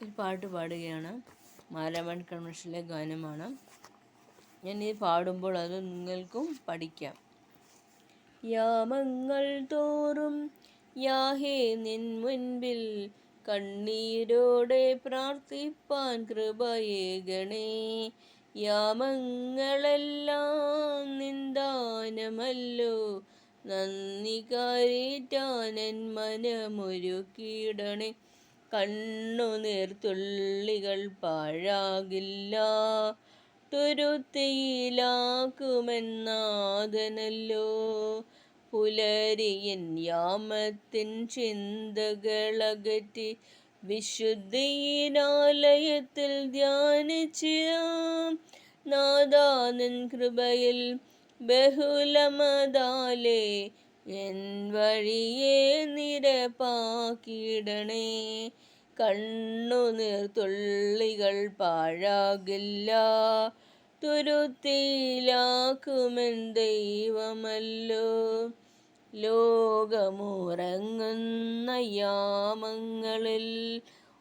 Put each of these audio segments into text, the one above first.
ഒരു പാട്ട് പാടുകയാണ്. മാരാമൺ കൺവെൻഷനിലെ ഗാനമാണ്. ഞാൻ ഈ പാടുമ്പോൾ അത് നിങ്ങൾക്കും പഠിക്കാം. യാമങ്ങൾ തോറും യാഹേ നിൻ മുൻപിൽ കണ്ണീരോടെ പ്രാർത്ഥിപ്പാൻ കൃപയേകണേ. യാമങ്ങളെല്ലാം നിന്ദാനമല്ലോ, നന്ദി കരേറ്റാനൻ മനമൊരുക്കിയിടണേ. കണ്ണുനീർത്തുള്ളികൾ പാഴാകില്ല, തുരുത്തിയിലാക്കുമെന്നാഥനല്ലോ. പുലരിയിൻ യാമത്തിൻ ചിന്തകളകറ്റി വിശുദ്ധിയിനാലയത്തിൽ ധ്യാനിച്ച് നാഥാ നിൻ കൃപയിൽ ബഹുലമതാലേ എൻ വഴിയെ നിരപ്പാക്കിയിടണേ. കണ്ണുനീർത്തുള്ളികൾ പാഴാകില്ല, തുരുത്തിയിലാക്കുമെൻ ദൈവമല്ലോ. ലോകമുറങ്ങുന്ന യാമങ്ങളിൽ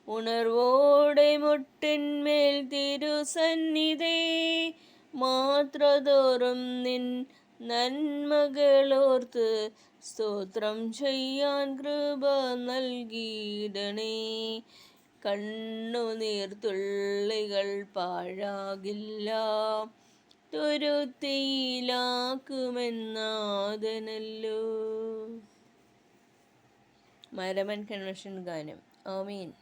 ഉണർവോടെ മുട്ടിന്മേൽ തിരുസന്നിധേ മാത്രതോറും നിൻ നന്മകളോർത്ത് സ്തോത്രം ചെയ്യാൻ കൃപ നൽകിയിടണേ. കണ്ണുനീർത്തുള്ളികൾ പാഴാകില്ല, തുരുത്തിയിലാക്കുമെന്നാഥനല്ലോ. മാരാമൺ കൺവെൻഷൻ ഗാനം. ആമീൻ.